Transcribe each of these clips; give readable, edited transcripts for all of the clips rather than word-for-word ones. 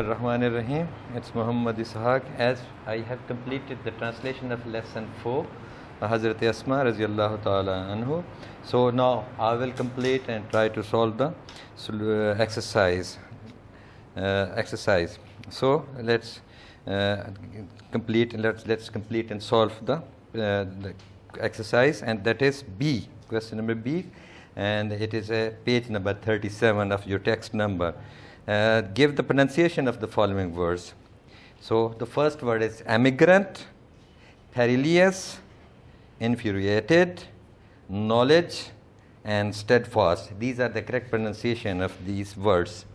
Bismillahirrahmanirrahim. It's Muhammad Ishaq. As I have completed the translation of lesson 4, Hazrat Asma Raziallahu Ta'ala Anhu. So now I will complete and try to solve the exercise. So let's complete. Let's complete and solve the exercise, and that is B. Question number B, and it is page number 37 of your text number. Give the pronunciation of the following words. So the first word is emigrant, perilous, infuriated, knowledge, and steadfast. These are the correct pronunciation of these words.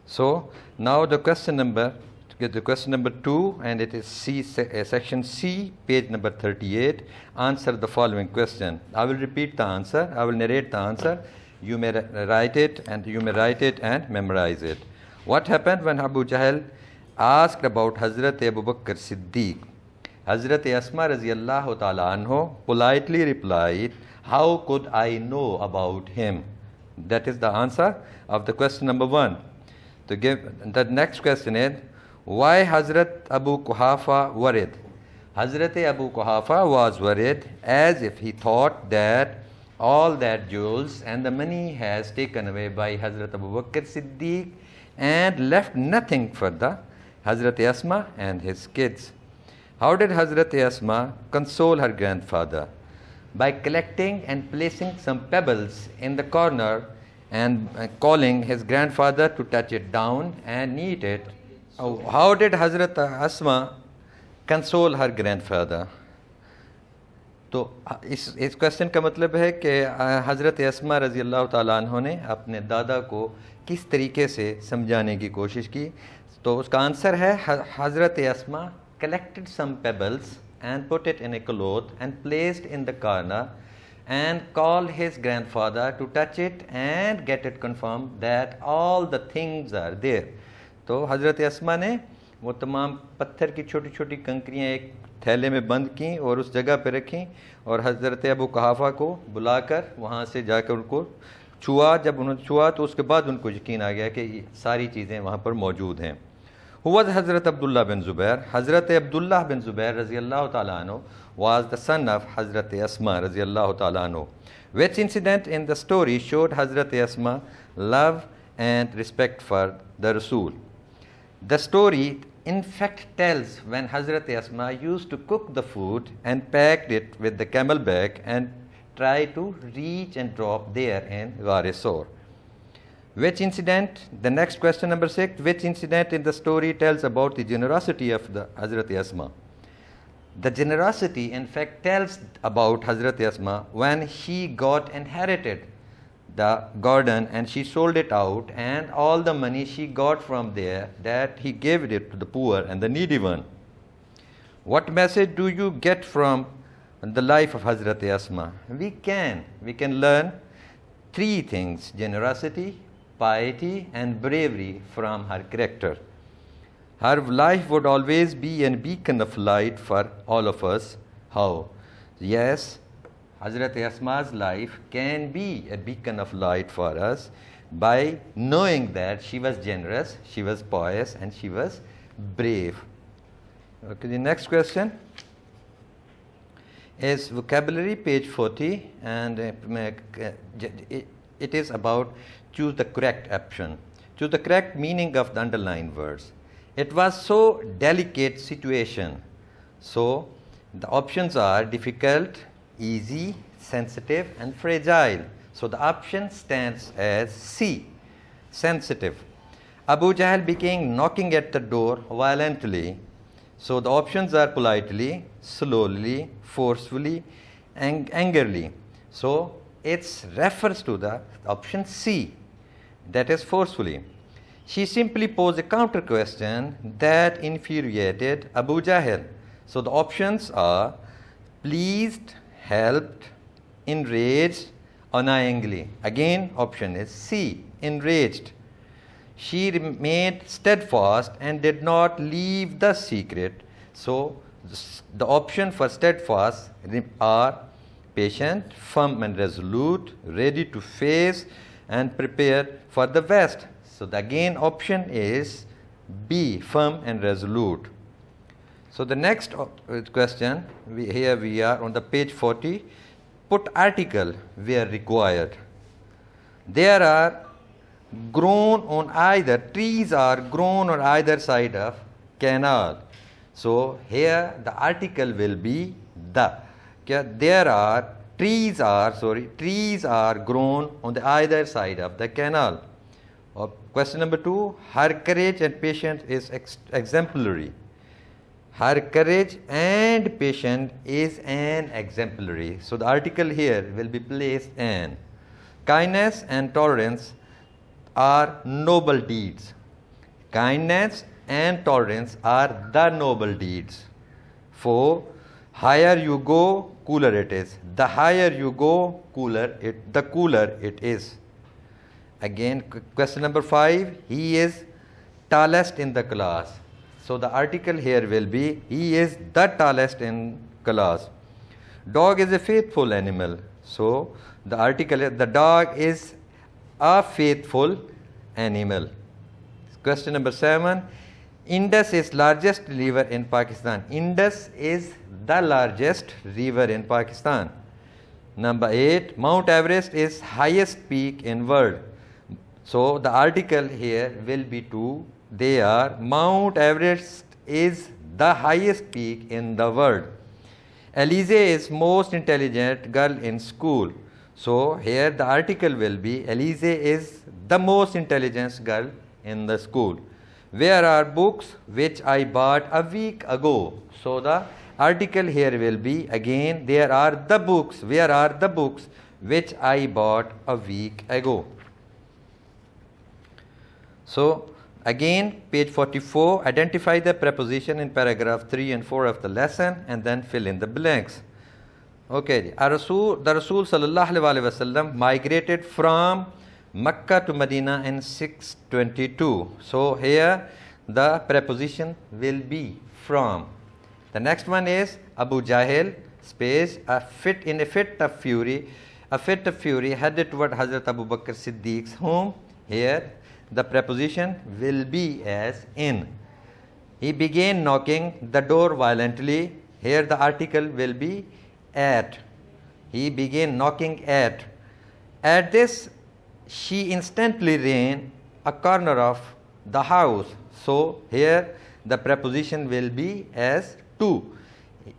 So now the question number 2, and it is section C, page number 38. Answer the following question. I will repeat the answer. I will narrate the answer. You may write it and memorize it. What happened when Abu Jahl asked about Hazrat Abu Bakr Siddiq? Hazrat Asma Raziallahu Ta'ala Anhu politely replied, "How could I know about him?" That is the answer of the question number 1. To give the next question is, why Hazrat Abu Quhafa worried? Hazrat Abu Quhafa was worried as if he thought that all that jewels and the money has taken away by Hazrat Abu Bakr Siddiq and left nothing for the Hazrat Asma and his kids. How did Hazrat Asma console her grandfather? By collecting and placing some pebbles in the corner and calling his grandfather to touch it down and eat it. How did Hazrat Asma console her grandfather? तो इस question का मतलब है कि हज़रत अस्मा रज़ी अल्लाह ताला अन्हा ने अपने दादा को किस तरीके से समझाने की कोशिश की. तो उसका आंसर है हज़रत अस्मा collected some pebbles and put it in a cloth and placed in the corner and called his grandfather to touch it and get it confirmed that all the things are there. तो हज़रत अस्मा ने वो तमाम पत्थर की छोटी छोटी कंकरियाँ एक थैले में बंद की और उस जगह पर रखी और हज़रत अबू कुहाफ़ा को बुलाकर वहाँ से जाकर उनको छुआ. जब उन्होंने छुआ तो उसके बाद उनको यकीन आ गया कि ये सारी चीज़ें वहाँ पर मौजूद हैं. हुआ हज़रत अब्दुल्ला बिन ज़ुबैर. हज़रत अब्दुल्ला बिन ज़ुबैर रज़ी अल्लाह ताला अन्हु was the son of Hazrat Asma रज़ी अल्लाह ताला अन्हु. Which incident in the story showed Hazrat Asma love and respect for the Rasul? The story in fact tells when Hazrat Asma used to cook the food and packed it with the camel back and try to reach and drop there in Ghar Sawr. Which incident, the next question number 6, which incident in the story tells about the generosity of the Hazrat Asma? The generosity in fact tells about Hazrat Asma when she got inherited the garden and she sold it out, and all the money she got from there, that he gave it to the poor and the needy one. What message do you get from the life of Hazrat Asma? We can learn 3 things: generosity, piety, and bravery from her character. Her life would always be a beacon of light for all of us. How? Yes, Hazrat Asma's life can be a beacon of light for us by knowing that she was generous, she was pious, and she was brave. Okay, the next question is vocabulary, page 40, and it is about choose the correct option. Choose the correct meaning of the underlined words. It was so delicate situation. So the options are difficult, easy, sensitive, and fragile. So the option stands as C, sensitive. Abu Jahl began knocking at the door violently. So the options are politely, slowly, forcefully, and angrily. So it refers to the option C, that is forcefully. She simply posed a counter question that infuriated Abu Jahl. So the options are pleased, helped, enraged, annoyingly. Again, option is C, enraged. She remained steadfast and did not leave the secret. So the option for steadfast are patient, firm and resolute, ready to face and prepared for the best. So the again option is B, firm and resolute. So the next question, here we are on the page 40. Put article where required. There are grown on either, trees are grown on either side of canal. So here the article will be the. There are trees are grown on the either side of the canal. Question number 2, her courage and patience is exemplary. Her courage and patience is an exemplary. So the article here will be placed an. Kindness and tolerance are noble deeds. Kindness and tolerance are the noble deeds. 4, higher you go, cooler it is. The higher you go, the cooler it is. Again, question number 5, he is tallest in the class. So the article here will be, he is the tallest in class. Dog is a faithful animal. So the article is, the dog is a faithful animal. Question number 7, Indus is largest river in Pakistan. Indus is the largest river in Pakistan. Number 8, Mount Everest is highest peak in world. So the article here will be 2. They are, Mount Everest is the highest peak in the world. Elise is most intelligent girl in school. So here the article will be, Elise is the most intelligent girl in the school. Where are books which I bought a week ago? So the article here will be, again, there are the books. Where are the books which I bought a week ago? So again, page 44, identify the preposition in paragraph 3 and 4 of the lesson and then fill in the blanks. Okay, the Rasul sallallahu alaihi wasallam migrated from Makkah to Medina in 622. So here the preposition will be from. The next one is Abu Jahil, space, a fit of fury headed toward Hazrat Abu Bakr Siddiq's home. Here the preposition will be as in. He began knocking the door violently. Here the article will be at. He began knocking at. At this, she instantly ran a corner of the house. So here the preposition will be as to.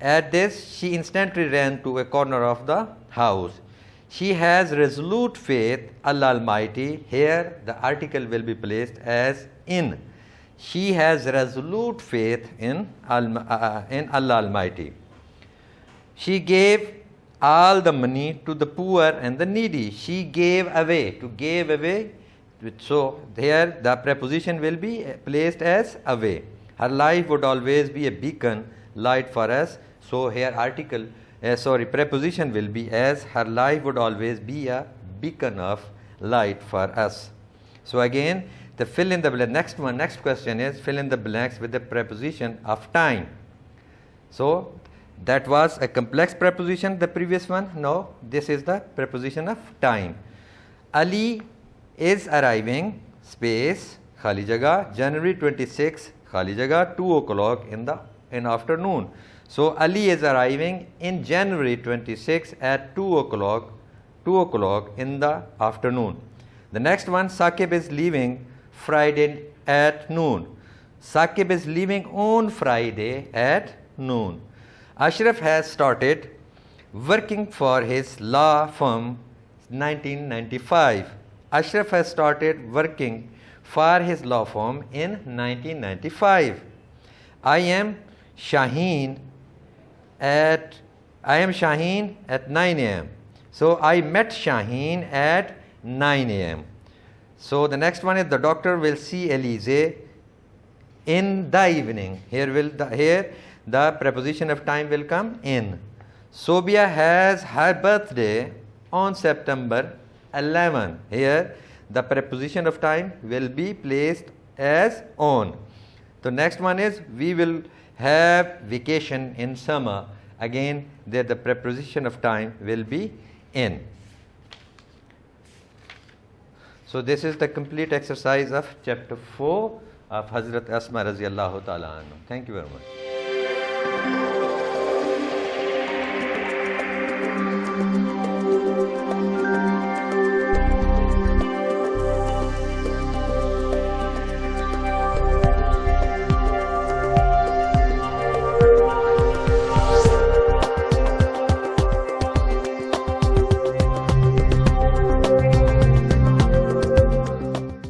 At this, she instantly ran to a corner of the house. She has resolute faith, Allah Almighty. Here the article will be placed as in. She has resolute faith in Allah Almighty. She gave all the money to the poor and the needy. She gave away. To give away. So here the preposition will be placed as away. Her life would always be a beacon, light for us. So here preposition will be as, her life would always be a beacon of light for us. So again, the fill in the next question is fill in the blanks with the preposition of time. So that was a complex preposition, the previous one. No, this is the preposition of time. Ali is arriving, space, khali jagah, January 26, khali jagah, 2 o'clock in afternoon. So Ali is arriving in January 26 at 2 o'clock in the afternoon. The next one, Saqib is leaving Friday at noon. Saqib is leaving on Friday at noon. Ashraf has started working for his law firm 1995. Ashraf has started working for his law firm in 1995. I am Shaheen at 9 a.m. So I met Shaheen at 9 a.m. So the next one is the doctor will see Elise in the evening. Here the preposition of time will come in. Sobia has her birthday on September 11. Here the preposition of time will be placed as on. The next one is we will have vacation in summer. Again, there the preposition of time will be in. So this is the complete exercise of chapter 4. of Hazrat Asma Raziallahu Ta'ala anhu. Thank you very much.